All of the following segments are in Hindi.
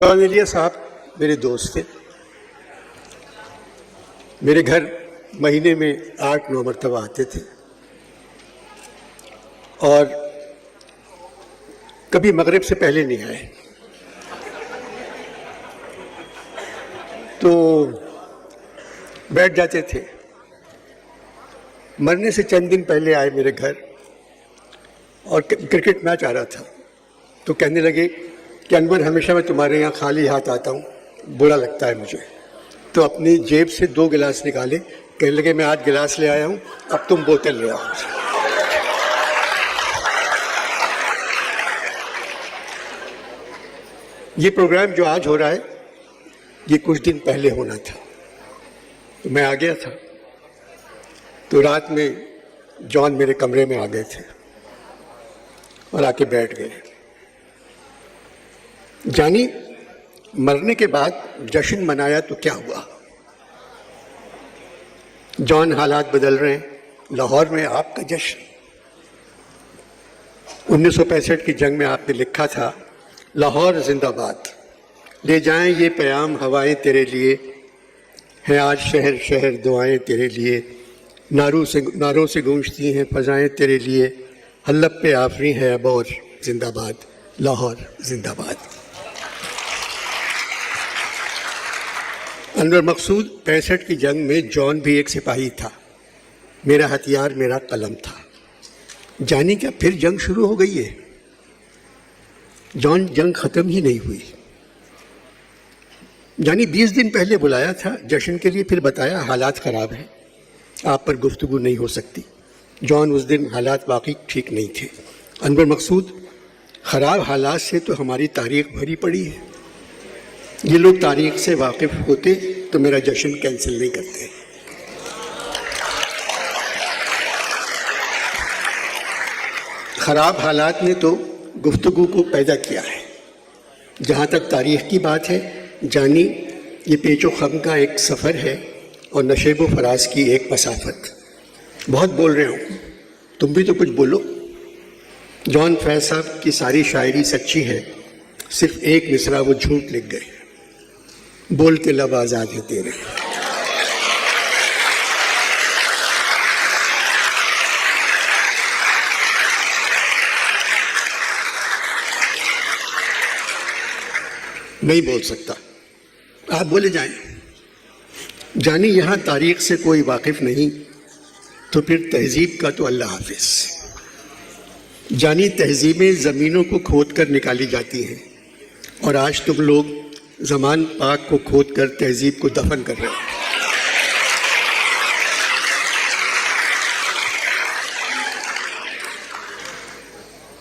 कॉर्नेलिया साहब मेरे दोस्त थे। मेरे घर महीने में 8-9 मरतबा आते थे और कभी मगरिब से पहले नहीं आए। तो बैठ जाते थे। मरने से चंद दिन पहले आए मेरे घर और क्रिकेट मैच आ रहा था। तो कहने लगे कि अनवर, हमेशा मैं तुम्हारे यहाँ खाली हाथ आता हूँ, बुरा लगता है मुझे। तो अपनी जेब से 2 गिलास निकाले, कहने लगे मैं आज गिलास ले आया हूँ, अब तुम बोतल ले आओ। ये प्रोग्राम जो आज हो रहा है, ये कुछ दिन पहले होना था। तो मैं आ गया था। तो रात में जॉन मेरे कमरे में आ गए थे और आके बैठ गए। जानी, मरने के बाद जश्न मनाया तो क्या हुआ? जॉन, हालात बदल रहे हैं। लाहौर में आपका जश्न। 1965 की जंग में आपने लिखा था, लाहौर जिंदाबाद, ले जाएं ये पैगाम हवाएं तेरे लिए, हैं आज शहर शहर दुआएं तेरे लिए, नारों से गूंजती हैं फजाएं तेरे लिए, हल्लब पे आफरी है अब और जिंदाबाद, लाहौर जिंदाबाद। अनवर मकसूद, 65 की जंग में जॉन भी एक सिपाही था। मेरा हथियार मेरा कलम था। जानी क्या फिर जंग शुरू हो गई है? जॉन, जंग खत्म ही नहीं हुई। जानी, 20 दिन पहले बुलाया था जश्न के लिए, फिर बताया हालात ख़राब हैं, आप पर गुफ्तगू नहीं हो सकती। जॉन, उस दिन हालात वाकई ठीक नहीं थे। अनवर मकसूद, ख़राब हालात से तो हमारी तारीख भरी पड़ी है। ये लोग तारीख से वाकिफ होते तो मेरा जश्न कैंसिल नहीं करते। ख़राब हालात ने तो गुफ्तगू को पैदा किया है। जहाँ तक तारीख की बात है जानी, ये पेचो खम का एक सफ़र है और नशेबो फराज की एक मसाफत। बहुत बोल रहे हो, तुम भी तो कुछ बोलो। जॉन फैज साहब की सारी शायरी सच्ची है, सिर्फ एक मिसरा वो झूठ लिख गए। बोल के लब आज़ाद है तेरे। नहीं बोल सकता, आप बोले जाएं। जानी, यहाँ तारीख से कोई वाकिफ नहीं तो फिर तहजीब का तो अल्लाह हाफिज। जानी, तहजीबें ज़मीनों को खोद कर निकाली जाती हैं और आज तुम लोग ज़मान पाक को खोद कर तहजीब को दफन कर रहे हो।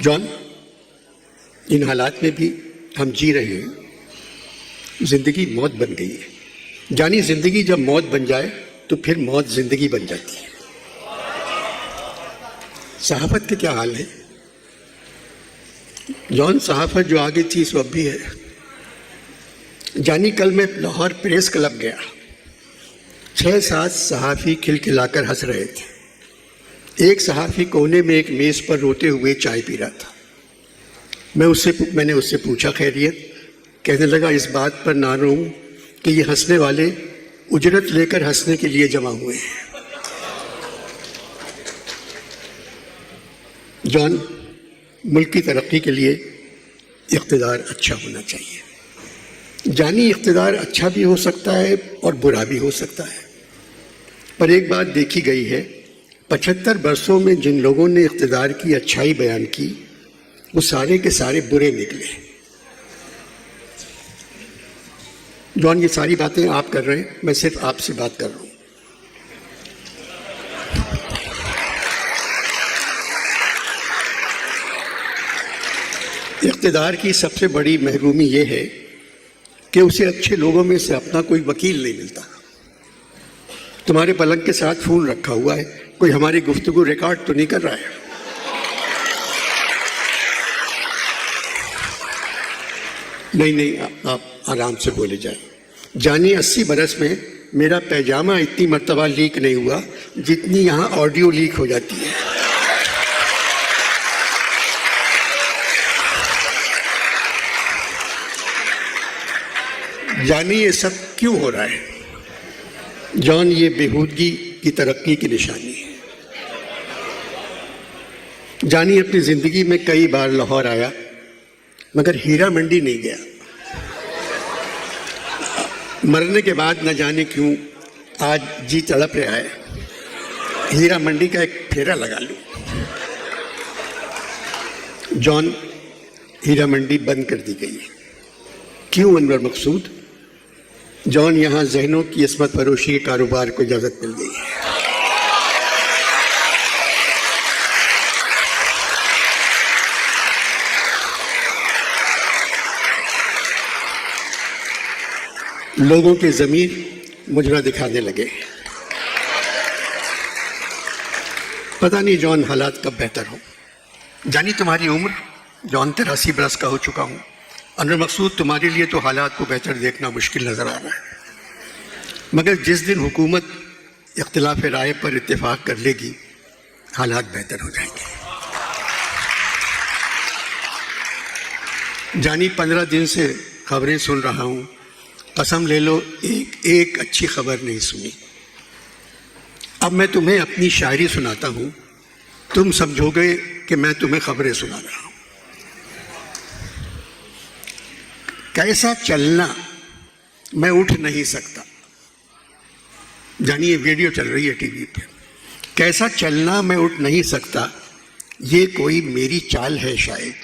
जॉन, इन हालात में भी हम जी रहे हैं। ज़िंदगी मौत बन गई है। जानी, ज़िंदगी जब मौत बन जाए तो फिर मौत ज़िंदगी बन जाती है। सहाफ़त के क्या हाल है? जॉन, सहाफ़त जो आगे थी सो अब भी है। जानी, कल मैं लाहौर प्रेस क्लब गया। 6-7 सहाफ़ी खिलखिलाकर हंस रहे थे। एक सहाफ़ी कोने में एक मेज़ पर रोते हुए चाय पी रहा था। मैंने उससे पूछा खैरियत। कहने लगा, इस बात पर ना रोऊं कि ये हंसने वाले उजरत लेकर हंसने के लिए जमा हुए हैं। जॉन, मुल्क की तरक्की के लिए इक़्तिदार अच्छा होना चाहिए। जानी, इक़्तिदार अच्छा भी हो सकता है और बुरा भी हो सकता है, पर एक बात देखी गई है, 75 बरसों में जिन लोगों ने इक़्तिदार की अच्छाई बयान की वो सारे के सारे बुरे निकले। जॉन, ये सारी बातें आप कर रहे हैं, मैं सिर्फ आपसे बात कर रहा हूँ। इक़्तिदार की सबसे बड़ी महरूमी ये है कि उसे अच्छे लोगों में से अपना कोई वकील नहीं मिलता। तुम्हारे पलंग के साथ फ़ोन रखा हुआ है, कोई हमारी गुफ्तगू रिकॉर्ड तो नहीं कर रहा है? नहीं, आप आराम से बोले जाए। जानी, 80 बरस में मेरा पैजामा इतनी मर्तबा लीक नहीं हुआ जितनी यहाँ ऑडियो लीक हो जाती है। जानिए ये सब क्यों हो रहा है? जॉन, ये बेहूदगी की तरक्की की निशानी है। जानी अपनी जिंदगी में कई बार लाहौर आया, मगर हीरा मंडी नहीं गया। मरने के बाद न जाने क्यों आज जी तड़प रहा है, हीरा मंडी का एक फेरा लगा लूं। जॉन, हीरा मंडी बंद कर दी गई है। क्यों अनवर मकसूद? जॉन, यहां जहनों की इसमत फरोशी के कारोबार को इजाजत मिल गई है। लोगों के ज़मीर मुजरा दिखाने लगे। पता नहीं जॉन हालात कब बेहतर हो। जानी तुम्हारी उम्र, जॉन 83 बरस का हो चुका हूँ। अनवर मकसूद, तुम्हारे लिए तो हालात को बेहतर देखना मुश्किल नज़र आ रहा है, मगर जिस दिन हुकूमत इख्तिलाफ राय पर इत्तेफाक कर लेगी हालात बेहतर हो जाएंगे। जानी 15 दिन से खबरें सुन रहा हूँ, कसम ले लो एक अच्छी खबर नहीं सुनी। अब मैं तुम्हें अपनी शायरी सुनाता हूँ, तुम समझोगे कि मैं तुम्हें खबरें सुना रहा हूँ। कैसा चलना, मैं उठ नहीं सकता। जानिए वीडियो चल रही है टीवी पे। कैसा चलना, मैं उठ नहीं सकता, ये कोई मेरी चाल है शायद।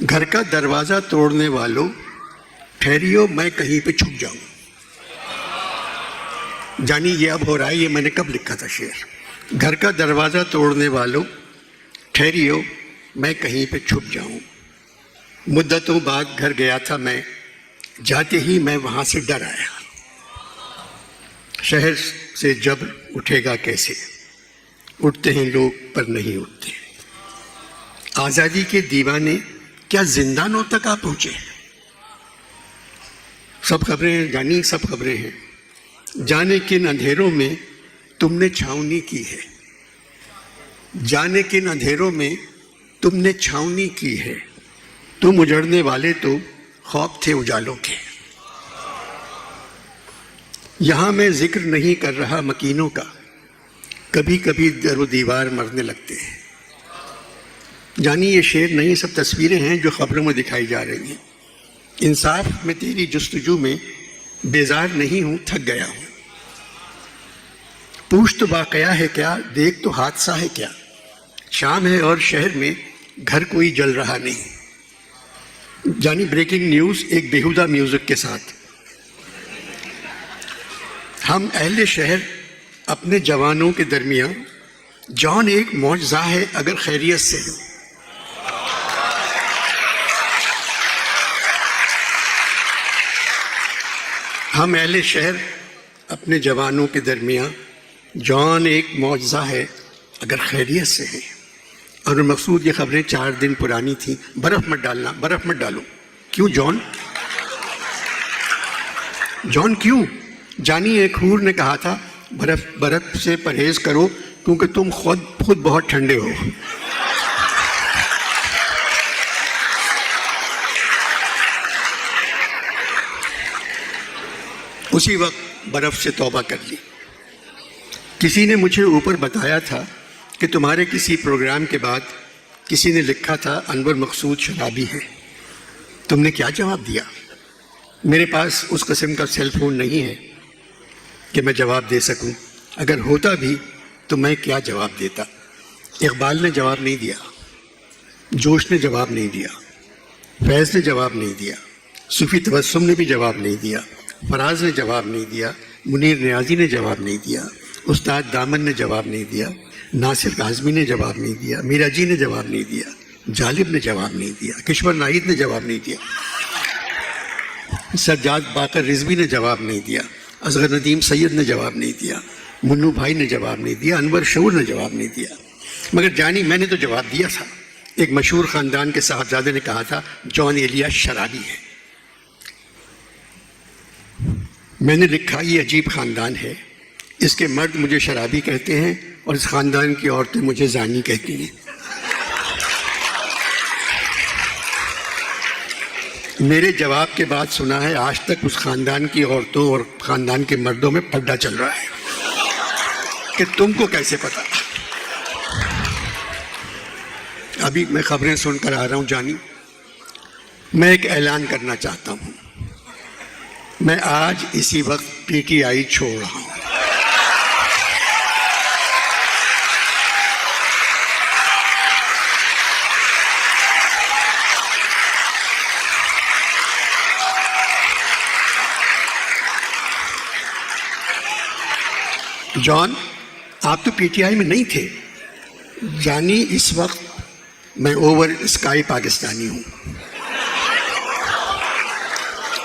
घर का दरवाजा तोड़ने वालों, ठहरियो मैं कहीं पे छुप जाऊं। जानी ये अब हो रहा है, ये मैंने कब लिखा था शेर। घर का दरवाजा तोड़ने वालों, ठहरियो मैं कहीं पे छुप जाऊं। मुद्दतों बाद घर गया था मैं, जाते ही मैं वहां से डर आया। शहर से जब उठेगा कैसे, उठते हैं लोग पर नहीं उठते। आज़ादी के दीवाने क्या जिंदानों तक आ पहुंचे? सब खबरें जानी, सब खबरें हैं। जाने किन अंधेरों में तुमने छावनी की है, जाने किन अंधेरों में तुमने छावनी की है। तुम उजड़ने वाले तो खौफ थे उजालों के। यहां मैं जिक्र नहीं कर रहा मकीनों का, कभी कभी दरो दीवार मरने लगते हैं। जानी ये शेर नहीं, सब तस्वीरें हैं जो खबरों में दिखाई जा रही हैं। इंसाफ में तेरी जुस्तजू में बेजार नहीं हूं, थक गया हूं। पूछ तो वाकया है क्या, देख तो हादसा है क्या। शाम है और शहर में घर कोई जल रहा नहीं। जानी ब्रेकिंग न्यूज एक बेहुदा म्यूजिक के साथ। हम अहले शहर अपने जवानों के दरमियान, जॉन एक मौजज़ा है अगर खैरियत से हो। हम अहले शहर अपने जवानों के दरमियान, जॉन एक मौजज़ा है अगर खैरियत से है। और मकसूद ये खबरें 4 दिन पुरानी थी। बर्फ़ मत डालना, बर्फ़ मत डालो। क्यों जॉन? जॉन क्यों? जानी एक हूर ने कहा था बर्फ़ से परहेज करो क्योंकि तुम खुद बहुत ठंडे हो। उसी वक्त बर्फ़ से तौबा कर ली। किसी ने मुझे ऊपर बताया था कि तुम्हारे किसी प्रोग्राम के बाद किसी ने लिखा था अनवर मकसूद शराबी है। तुमने क्या जवाब दिया? मेरे पास उस किस्म का सेल फोन नहीं है कि मैं जवाब दे सकूं। अगर होता भी तो मैं क्या जवाब देता। इकबाल ने जवाब नहीं दिया, जोश ने जवाब नहीं दिया, फैज़ ने जवाब नहीं दिया, सूफी तबस्सुम ने भी जवाब नहीं दिया, फराज ने जवाब नहीं दिया, मुनीर नियाजी ने जवाब नहीं दिया, उस्ताद दामन ने जवाब नहीं दिया, नासिर काज़मी ने जवाब नहीं दिया, मीरा जी ने जवाब नहीं दिया, जालिब ने जवाब नहीं दिया, किश्वर नाहिद ने जवाब नहीं दिया, सज्जाद बाकर रिजवी ने जवाब नहीं दिया, असगर नदीम सैयद ने जवाब नहीं दिया, मुन्नू भाई ने जवाब नहीं दिया, अनवर शऊर ने जवाब नहीं दिया। मगर जानी मैंने तो जवाब दिया था। एक मशहूर ख़ानदान के साहबजादे ने कहा था जॉन एलिया शराबी है। मैंने लिखा ये अजीब ख़ानदान है, इसके मर्द मुझे शराबी कहते हैं और इस ख़ानदान की औरतें मुझे जानी कहती हैं। मेरे जवाब के बाद सुना है आज तक उस खानदान की औरतों और खानदान के मर्दों में पड्डा चल रहा है कि तुमको कैसे पता। अभी मैं खबरें सुनकर आ रहा हूं जानी, मैं एक ऐलान करना चाहता हूं। मैं आज इसी वक्त पीटीआई छोड़ रहा हूं। जॉन, आप तो पीटीआई में नहीं थे। जानी, इस वक्त मैं ओवर स्काई पाकिस्तानी हूं।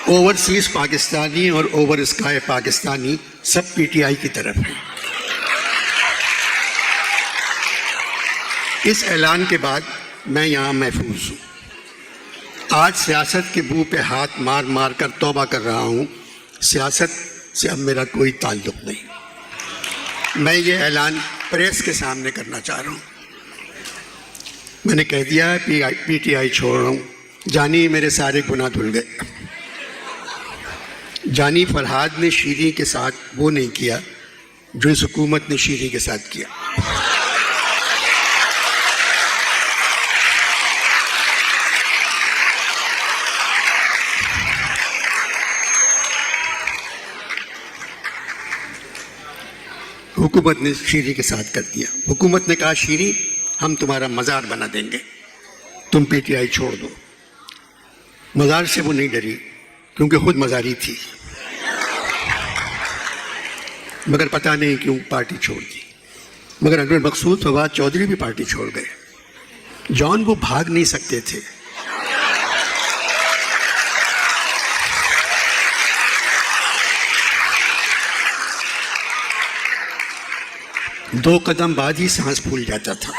ओवरसीज पाकिस्तानी और ओवर स्काई पाकिस्तानी सब पीटीआई की तरफ हैं। इस ऐलान के बाद मैं यहां महफूज हूं। आज सियासत के मुंह पे हाथ मार मार कर तौबा कर रहा हूं। सियासत से अब मेरा कोई ताल्लुक नहीं। मैं ये ऐलान प्रेस के सामने करना चाह रहा हूँ। मैंने कह दिया है पीटीआई छोड़ रहा हूँ। जानी, मेरे सारे गुनाह धुल गए। जानी, फरहाद ने शीरी के साथ वो नहीं किया जो इस हुकूमत ने शीरी के साथ किया। हुकूमत ने शीरी के साथ कर दिया। हुकूमत ने कहा शीरी, हम तुम्हारा मज़ार बना देंगे, तुम पीटीआई छोड़ दो। मज़ार से वो नहीं डरी क्योंकि खुद मज़ारी थी, मगर पता नहीं क्यों पार्टी छोड़ दी। मगर अनवर मकसूद फवाद चौधरी भी पार्टी छोड़ गए। जॉन, वो भाग नहीं सकते थे। दो कदम बाद ही सांस फूल जाता था।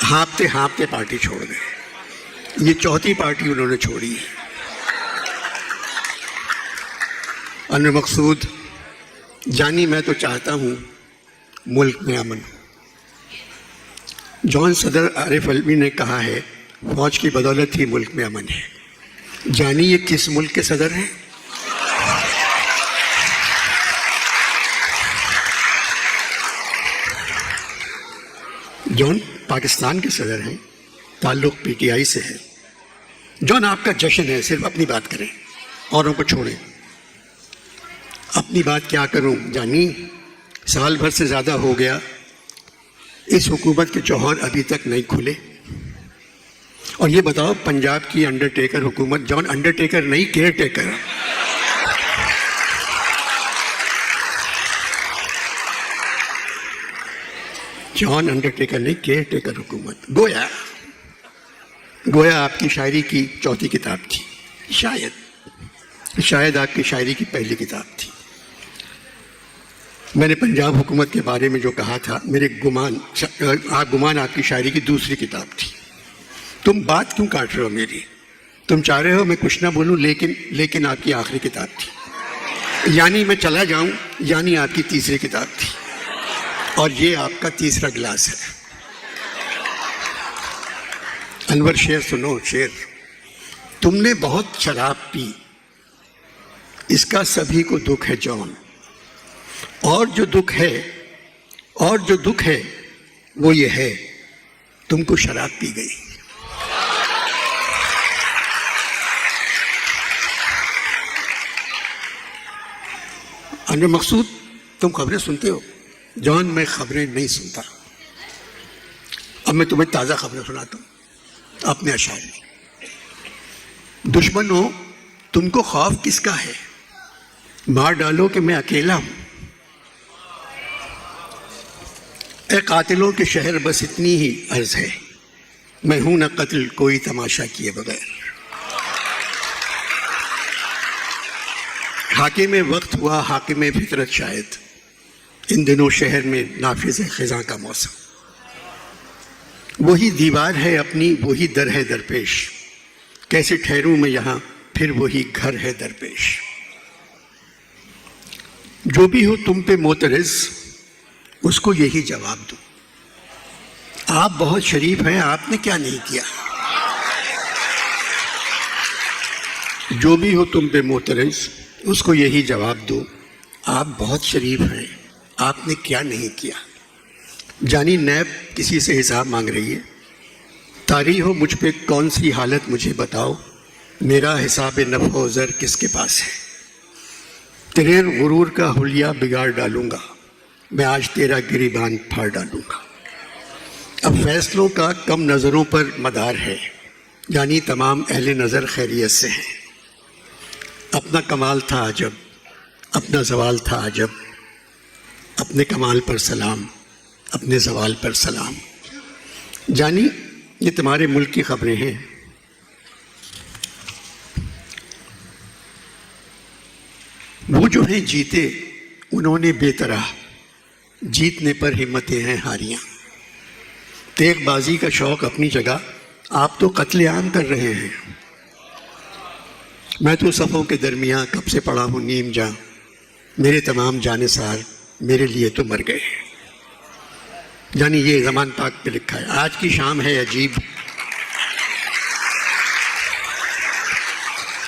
हाँफते हाँफते पार्टी छोड़ गए। ये चौथी पार्टी उन्होंने छोड़ी है। अनवर मकसूद, जानी, मैं तो चाहता हूँ मुल्क में अमन। जॉन, सदर आरिफ अलवी ने कहा है फौज की बदौलत ही मुल्क में अमन है। जानी, ये किस मुल्क के सदर हैं? जॉन पाकिस्तान के सदर हैं, ताल्लुक पीटीआई से है। जॉन, आपका जश्न है, सिर्फ अपनी बात करें, औरों को छोड़ें। अपनी बात क्या करूं जानी, साल भर से ज़्यादा हो गया, इस हुकूमत के जौहर अभी तक नहीं खुले। और ये बताओ, पंजाब की अंडरटेकर हुकूमत, जॉन अंडरटेकर नहीं केयर टेकर, जॉन अंडरटेकर नहीं केयर टेकर हुकूमत। गोया आपकी शायरी की चौथी किताब थी, शायद आपकी शायरी की पहली किताब थी। मैंने पंजाब हुकूमत के बारे में जो कहा था, मेरे गुमान आपकी शायरी की दूसरी किताब थी। तुम बात क्यों काट रहे हो मेरी? तुम चाह रहे हो मैं कुछ ना बोलूं, लेकिन आपकी आखिरी किताब थी। यानी मैं चला जाऊं, यानी आपकी तीसरी किताब थी, और ये आपका तीसरा गिलास है। अनवर, शेर सुनो, शेर। तुमने बहुत शराब पी, इसका सभी को दुख है जॉन, और जो दुख है वो ये है, तुमको शराब पी गई। अनवर मकसूद, तुम खबरें सुनते हो? जॉन, मैं खबरें नहीं सुनता। अब मैं तुम्हें ताज़ा खबरें सुनाता हूँ अपने अशार में। दुश्मनों, तुमको खौफ किसका है? मार डालो कि मैं अकेला हूं। ए कातिलों के शहर, बस इतनी ही अर्ज है, मैं हूं न कत्ल कोई तमाशा किए बगैर। हाकिम वक्त हुआ हाकिम फितरत शायद, इन दिनों शहर में नाफिज खिज़ां का मौसम। वही दीवार है अपनी, वही दर है दरपेश, कैसे ठहरूं मैं यहाँ, फिर वही घर है दरपेश। जो भी हो तुम पे मोतरज़, उसको यही जवाब दो, आप बहुत शरीफ हैं, आपने क्या नहीं किया। जो भी हो तुम पे मोतरज, उसको यही जवाब दो, आप बहुत शरीफ हैं, आपने क्या नहीं किया। जानी नैब किसी से हिसाब मांग रही है, तारी हो मुझ पे कौन सी हालत मुझे बताओ, मेरा हिसाब नफ़ो ज़र किसके पास है। तेरे गुरूर का हुलिया बिगाड़ डालूंगा, मैं आज तेरा गिरीबान फाड़ डालूंगा। अब फैसलों का कम नज़रों पर मदार है, यानी तमाम अहले नज़र खैरियत से हैं। अपना कमाल था अजब, अपना जवाल था अजब, अपने कमाल पर सलाम, अपने जवाल पर सलाम। जानी ये तुम्हारे मुल्क की खबरें हैं। वो जो हैं जीते उन्होंने बेतरह, जीतने पर हिम्मतें हैं हारियां। तेगबाजी का शौक अपनी जगह, आप तो कत्लेआम कर रहे हैं। मैं तो सफ़ों के दरमियाँ कब से पड़ा हूँ नीम जां, मेरे तमाम जानिसार मेरे लिए तो मर गए। यानी ये ज़मान पाक पे लिखा है। आज की शाम है अजीब,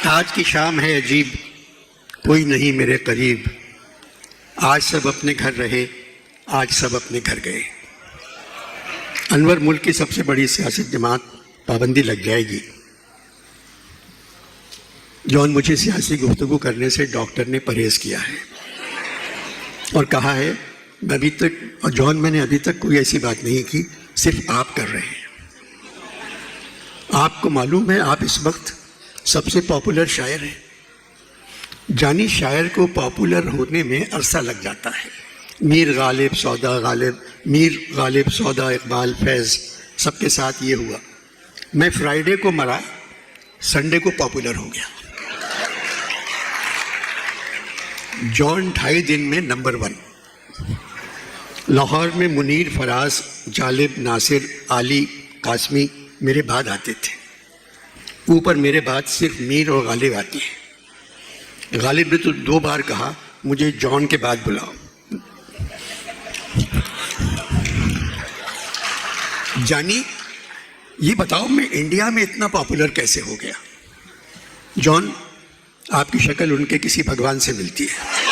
आज की शाम है अजीब, कोई नहीं मेरे करीब, आज सब अपने घर रहे, आज सब अपने घर गए। अनवर मुल्क की सबसे बड़ी सियासी जमात, पाबंदी लग जाएगी। जॉन, मुझे सियासी गुफ्तगू करने से डॉक्टर ने परहेज़ किया है और कहा है मैं अभी तक, और जॉन मैंने अभी तक कोई ऐसी बात नहीं की, सिर्फ आप कर रहे हैं। आपको मालूम है आप इस वक्त सबसे पॉपुलर शायर हैं। जानी शायर को पॉपुलर होने में अरसा लग जाता है। मीर गालिब, सौदा गालिब, मीर गालिब, सौदा, इकबाल, फैज़, सबके साथ ये हुआ। मैं फ्राइडे को मरा, संडे को पॉपुलर हो गया। जॉन 2.5 दिन में नंबर 1। लाहौर में मुनीर, फराज, जालिब, नासिर, आली, कासमी मेरे बाद आते थे। ऊपर मेरे बाद सिर्फ मीर और गालिब आती है। गालिब ने तो 2 बार कहा मुझे जॉन के बाद बुलाओ। जानी ये बताओ मैं इंडिया में इतना पॉपुलर कैसे हो गया। जॉन, आपकी शक्ल उनके किसी भगवान से मिलती है।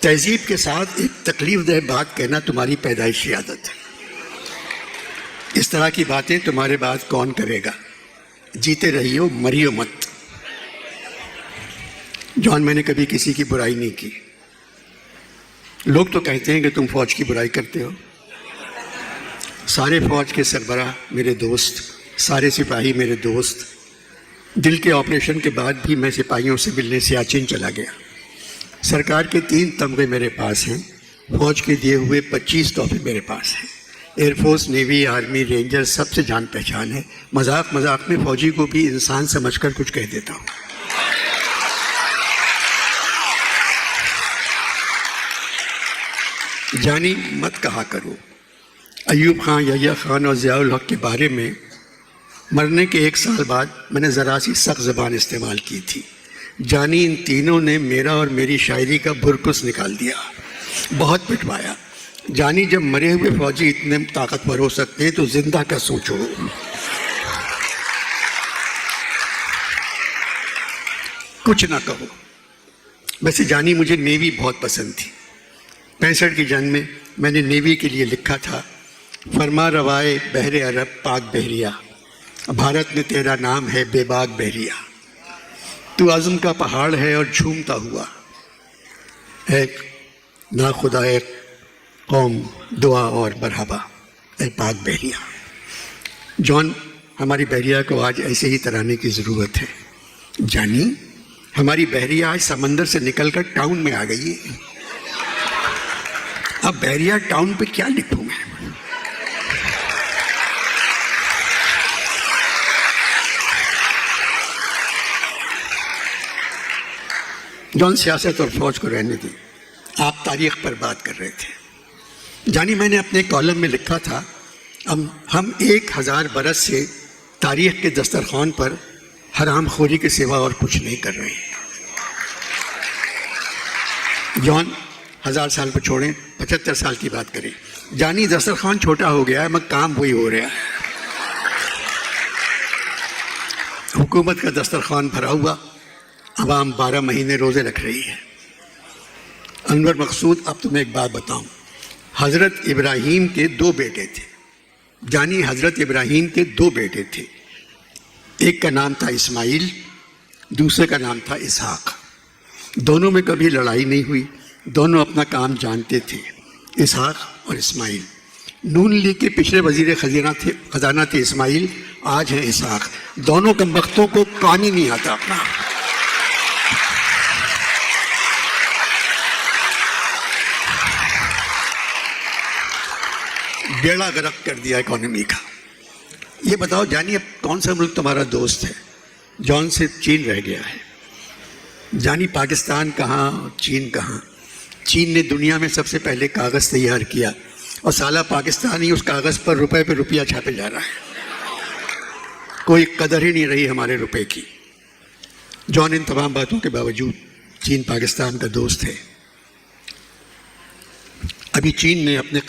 तहजीब के साथ एक तकलीफदेह बात कहना तुम्हारी पैदाइशी आदत है। इस तरह की बातें तुम्हारे बाद कौन करेगा। जीते रहियो, मरियो मत। जॉन, मैंने कभी किसी की बुराई नहीं की। लोग तो कहते हैं कि तुम फौज की बुराई करते हो। सारे फौज के सरबराह मेरे दोस्त, सारे सिपाही मेरे दोस्त। दिल के ऑपरेशन के बाद भी मैं सिपाहियों से मिलने सियाचिन चला गया। सरकार के 3 तमगे मेरे पास हैं। फौज के दिए हुए 25 तोहफे मेरे पास हैं। एयरफोर्स, नेवी, आर्मी, रेंजर सबसे जान पहचान है। मजाक मजाक में फौजी को भी इंसान समझकर कुछ कह देता हूँ। जानी मत कहा करो। अयूब खान, यहिया खान और ज़ियाउल हक के बारे में मरने के 1 साल बाद मैंने ज़रा सी सख्त ज़बान इस्तेमाल की थी। जानी इन तीनों ने मेरा और मेरी शायरी का भुरकुस निकाल दिया, बहुत पिटवाया। जानी जब मरे हुए फौजी इतने ताकतवर हो सकते हैं तो जिंदा का सोचो। कुछ ना कहो। वैसे जानी मुझे नेवी बहुत पसंद थी। 65 की जंग में मैंने नेवी के लिए लिखा था, फरमा रवाए बहरे अरब पाक बहरिया, भारत में तेरा नाम है बेबाक बहरिया। तू आज़म का पहाड़ है और झूमता हुआ एक ना खुदा एक कौम दुआ और मरहबा ए पाक बहरिया। जॉन, हमारी बहरिया को आज ऐसे ही तराने की ज़रूरत है। जानी, हमारी बहरिया आज समंदर से निकलकर टाउन में आ गई है। अब बहरिया टाउन पे क्या लिखूं मैं। जॉन, सियासत और फौज को रहने दी, आप तारीख पर बात कर रहे थे। जानी, मैंने अपने कॉलम में लिखा था, हम 1000 बरस से तारीख के दस्तरखान पर हराम खोरी के सिवा और कुछ नहीं कर रहे हैं। जॉन, 1000 साल पर छोड़ें, 75 साल की बात करें। जानी दस्तरखान छोटा हो गया है मगर काम वही हो रहा है। हुकूमत का दस्तरखान भरा हुआ, अवाम 12 महीने रोज़े रख रही है। अनवर मकसूद, अब तुम्हें एक बात बताऊं, हज़रत इब्राहीम के 2 बेटे थे। जानी हज़रत इब्राहीम के 2 बेटे थे, एक का नाम था इस्माइल, दूसरे का नाम था इसहाक। दोनों में कभी लड़ाई नहीं हुई, दोनों अपना काम जानते थे, इसहाक और इस्माइल। नून लीग के पिछले वजीर खजाना थे इस्माइल, आज हैं इसहाक। दोनों कमबख्तों को काम ही नहीं आता अपना। बेड़ा गर्क कर दिया इकोनॉमी का। ये बताओ जानी, अब कौन सा मुल्क तुम्हारा दोस्त है? जौन से चीन रह गया है। जानी पाकिस्तान कहाँ, चीन कहाँ? चीन ने दुनिया में सबसे पहले कागज़ तैयार किया और साला पाकिस्तान ही उस कागज़ पर रुपए पे रुपया छापे जा रहा है। कोई कदर ही नहीं रही हमारे रुपए की। जौन इन तमाम बातों के बावजूद चीन पाकिस्तान का दोस्त है। अभी चीन ने अपने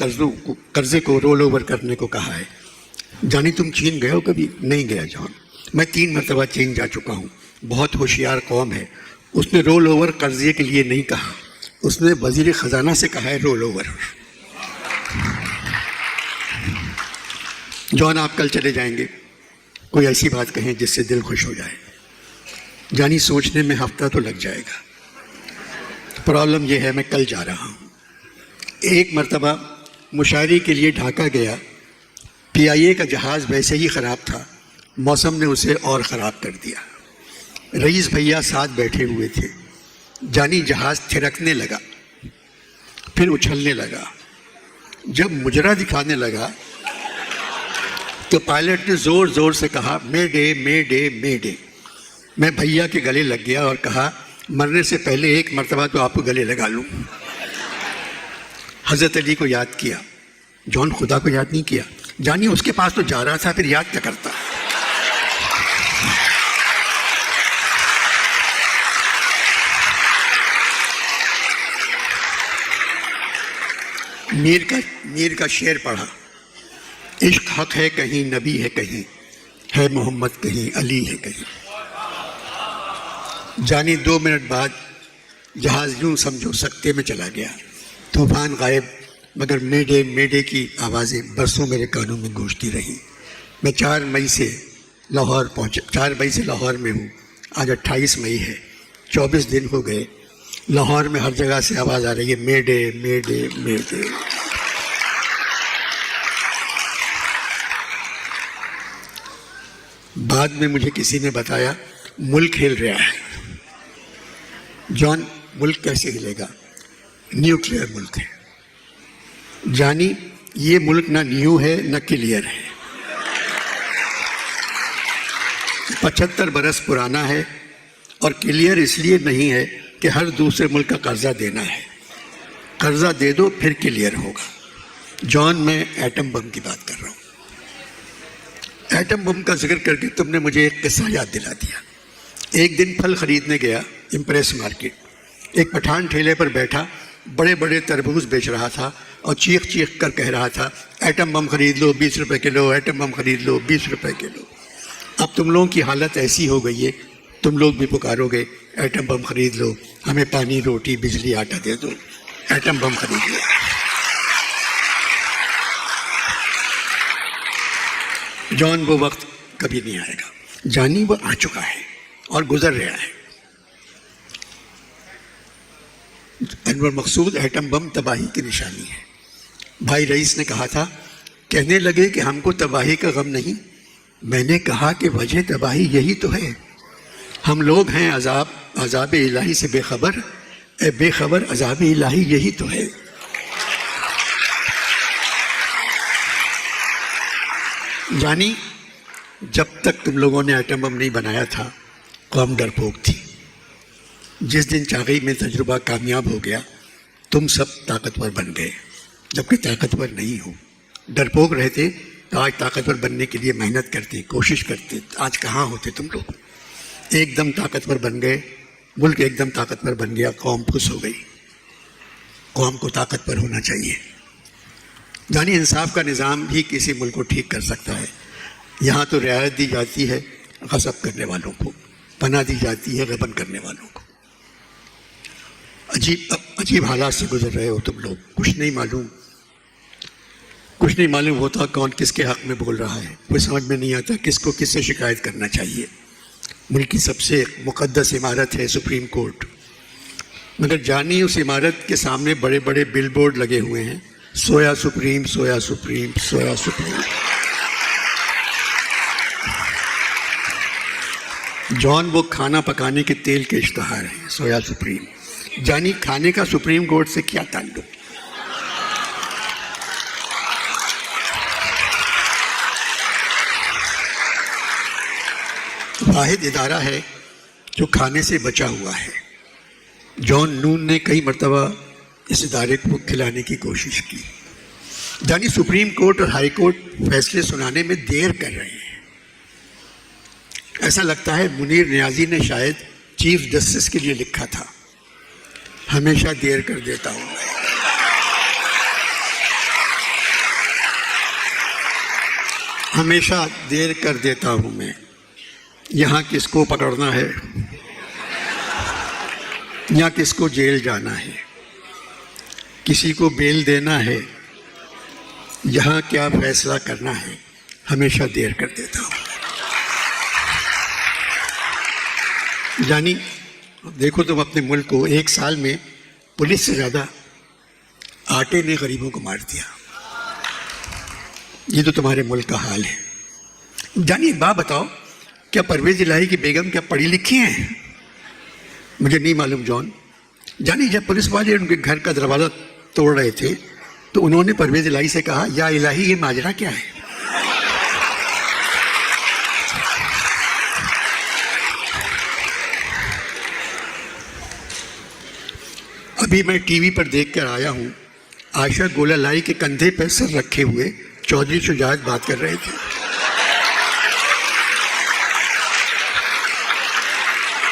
कर्जे को रोल ओवर करने को कहा है। जानी तुम चीन गए हो कभी? नहीं गया जॉन, मैं 3 मरतबा चीन जा चुका हूँ। बहुत होशियार कौम है। उसने रोल ओवर कर्जे के लिए नहीं कहा, उसने वजीर ख़जाना से कहा है रोल ओवर। जॉन आप कल चले जाएंगे, कोई ऐसी बात कहें जिससे दिल खुश हो जाए। जानी सोचने में हफ्ता तो लग जाएगा। प्रॉब्लम यह है मैं कल जा रहा हूँ। एक मरतबा मुशायरे के लिए ढाका गया, PIA का जहाज़ वैसे ही ख़राब था, मौसम ने उसे और ख़राब कर दिया। रईस भैया साथ बैठे हुए थे। जानी जहाज़ थिरकने लगा, फिर उछलने लगा। जब मुजरा दिखाने लगा तो पायलट ने ज़ोर ज़ोर से कहा मेडे मेडे मेडे। मैं भैया के गले लग गया और कहा मरने से पहले एक मरतबा तो आपको गले लगा लूँ। हज़रत अली को याद किया, जॉन खुदा को याद नहीं किया। जानिए उसके पास तो जा रहा था, फिर याद क्या करता। मीर का शेर पढ़ा, इश्क हक है कहीं, नबी है कहीं, है मोहम्मद कहीं, अली है कहीं। जानी 2 मिनट बाद जहाज़ यूं समझो सकते में चला गया। तूफान गायब, मगर मेडे मेडे की आवाज़ें बरसों मेरे कानों में गूंजती रहीं। मैं 4 मई से लाहौर पहुँचा, 4 मई से लाहौर में हूँ। आज 28 मई है, 24 दिन हो गए। लाहौर में हर जगह से आवाज़ आ रही है मेडे मेडे मेडे। बाद में मुझे किसी ने बताया मुल्क हिल रहा है। जॉन, मुल्क कैसे हिलेगा? न्यूक्लियर मुल्क है। जानी ये मुल्क ना न्यू है ना क्लियर है, 75 बरस पुराना है और क्लियर इसलिए नहीं है कि हर दूसरे मुल्क का कर्जा देना है। कर्जा दे दो फिर क्लियर होगा। जॉन, मैं एटम बम की बात कर रहा हूँ। एटम बम का जिक्र करके तुमने मुझे एक किस्सा याद दिला दिया। एक दिन फल खरीदने गया इम्प्रेस मार्केट। एक पठान ठेले पर बैठा बड़े बड़े तरबूज बेच रहा था और चीख चीख कर कह रहा था एटम बम खरीद लो 20 रुपए किलो, एटम बम खरीद लो 20 रुपए किलो। अब तुम लोगों की हालत ऐसी हो गई है, तुम लोग भी पुकारोगे एटम बम खरीद लो, हमें पानी रोटी बिजली आटा दे दो, एटम बम खरीद लो। जॉन, वो वक्त कभी नहीं आएगा। जानी वो आ चुका है और गुजर रहा है। अनवर मकसूद, एटम बम तबाही की निशानी है। भाई रईस ने कहा था, कहने लगे कि हमको तबाही का गम नहीं। मैंने कहा कि वजह तबाही यही तो है। हम लोग हैं अजाब इलाही से बेखबर, बेखबर अजाब इलाही यही तो है। जानी, जब तक तुम लोगों ने एटम बम नहीं बनाया था कौम डरपोक थी। जिस दिन चागई में तजुर्बा कामयाब हो गया तुम सब ताकतवर बन गए, जबकि ताकतवर नहीं हो। डरपोक रहते तो आज ताकतवर बनने के लिए मेहनत करते, कोशिश करते। आज कहाँ होते तुम लोग? एकदम ताकतवर बन गए, मुल्क एकदम ताकतवर बन गया, कौम खुश हो गई। कौम को ताकतवर होना चाहिए। जानी इंसाफ का निज़ाम ही किसी मुल्क को ठीक कर सकता है। यहाँ तो रियायत दी जाती है गज़ब करने वालों को, पनाह दी जाती है गबन करने वालों को। अजीब हालात से गुजर रहे हो तुम लोग। कुछ नहीं मालूम होता कौन किसके हक़ में बोल रहा है। कोई समझ में नहीं आता किसको किससे शिकायत करना चाहिए। मुल्क की सबसे मुक़द्दस इमारत है सुप्रीम कोर्ट, मगर जानी उस इमारत के सामने बड़े बड़े बिल बोर्ड लगे हुए हैं, सोया सुप्रीम, सोया सुप्रीम, सोया सुप्रीम। जॉन वो खाना पकाने के तेल के इश्तहार हैं, सोया सुप्रीम। जानी खाने का सुप्रीम कोर्ट से क्या ताल्लुक? वाहिद इदारा है जो खाने से बचा हुआ है। जॉन नून ने कई मरतबा इस इदारे को खिलाने की कोशिश की। जानी सुप्रीम कोर्ट और हाई कोर्ट फैसले सुनाने में देर कर रहे हैं। ऐसा लगता है मुनीर नियाजी ने शायद चीफ जस्टिस के लिए लिखा था, हमेशा देर कर देता हूँ मैं, हमेशा देर कर देता हूँ मैं। यहाँ किसको पकड़ना है, यहाँ किसको जेल जाना है, किसी को बेल देना है, यहाँ क्या फैसला करना है, हमेशा देर कर देता हूँ। जानी देखो तुम अपने मुल्क को, एक साल में पुलिस से ज़्यादा आटे ने गरीबों को मार दिया। ये तो तुम्हारे मुल्क का हाल है। जानी एक बात बताओ, क्या परवेज़ इलाही की बेगम क्या पढ़ी लिखी हैं? मुझे नहीं मालूम जॉन। जानी जब पुलिस वाले उनके घर का दरवाज़ा तोड़ रहे थे तो उन्होंने परवेज़ इलाही से कहा, या इलाही ये माजरा क्या है? अभी मैं टीवी पर देख कर आया हूँ, आयशा गोलालाई के कंधे पर सर रखे हुए चौधरी शुजात बात कर रहे थे।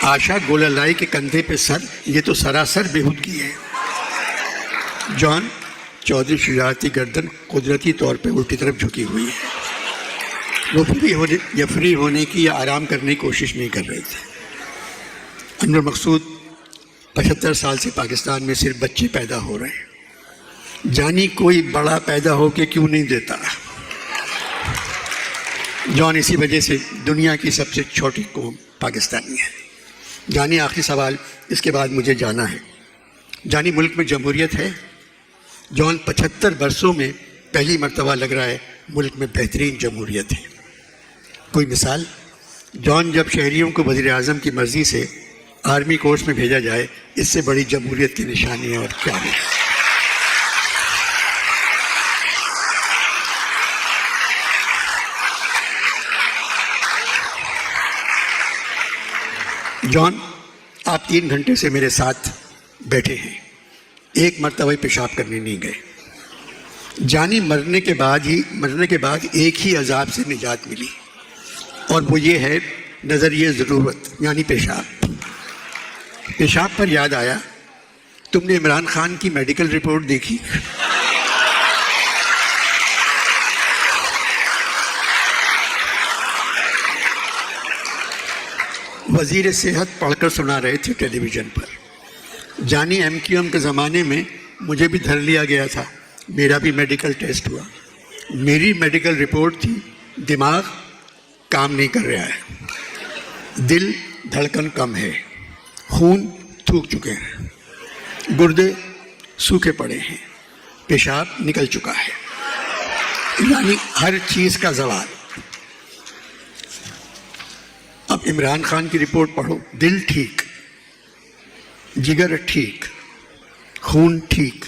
आयशा गोलालाई के कंधे पे सर, ये तो सरासर बेहूदगी है। जॉन, चौधरी शुजात की गर्दन कुदरती तौर पे उल्टी तरफ झुकी हुई है। वो फ्री होने की या आराम करने की कोशिश नहीं कर रहे थे। अनवर मकसूद 75 साल से पाकिस्तान में सिर्फ बच्चे पैदा हो रहे हैं। जानी कोई बड़ा पैदा हो के क्यों नहीं देता? जॉन, इसी वजह से दुनिया की सबसे छोटी कौम पाकिस्तानी है। जानी आखिरी सवाल, इसके बाद मुझे जाना है। जानी मुल्क में जमहूरियत है? जॉन, 75 वर्षों में पहली मर्तबा लग रहा है मुल्क में बेहतरीन जमहूरियत है। कोई मिसाल? जॉन, जब शहरियों को वज़ीर आज़म की मर्ज़ी से आर्मी कोर्स में भेजा जाए, इससे बड़ी जमहूरियत की निशानी है और क्या है? जॉन, आप 3 घंटे से मेरे साथ बैठे हैं, एक मर्तबा पेशाब करने नहीं गए। जानी मरने के बाद एक ही अजाब से निजात मिली, और वो ये है नज़रिए ज़रूरत, यानी पेशाब। पेशाब पर याद आया, तुमने इमरान खान की मेडिकल रिपोर्ट देखी? वज़ीर सेहत पढ़कर सुना रहे थे टेलीविज़न पर। जानी MQM के ज़माने में मुझे भी धर लिया गया था, मेरा भी मेडिकल टेस्ट हुआ। मेरी मेडिकल रिपोर्ट थी, दिमाग काम नहीं कर रहा है, दिल धड़कन कम है, खून थूक चुके हैं, गुर्दे सूखे पड़े हैं, पेशाब निकल चुका है, यानी हर चीज़ का जवाब। अब इमरान खान की रिपोर्ट पढ़ो, दिल ठीक, जिगर ठीक, खून ठीक,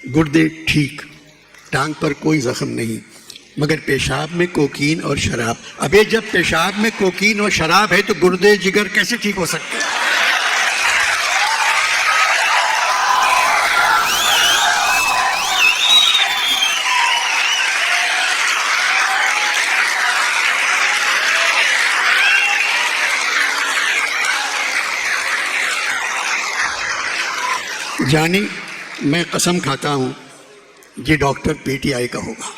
गुर्दे ठीक, टांग पर कोई जख्म नहीं, मगर पेशाब में कोकीन और शराब। अबे जब पेशाब में कोकीन और शराब है तो गुर्दे जिगर कैसे ठीक हो सकते हैं? जानी मैं कसम खाता हूँ ये डॉक्टर पीटीआई का होगा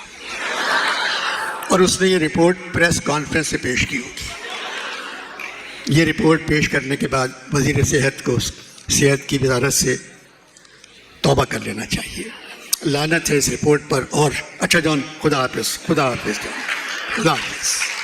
और उसने ये रिपोर्ट प्रेस कॉन्फ्रेंस से पेश की होगी। ये रिपोर्ट पेश करने के बाद वज़ीर सेहत को सेहत की वजारत से तौबा कर लेना चाहिए। लानत है इस रिपोर्ट पर। और अच्छा जॉन, खुदा हाफिज़, खुदा हाफिज़ जॉन, खुदा हाफिज़।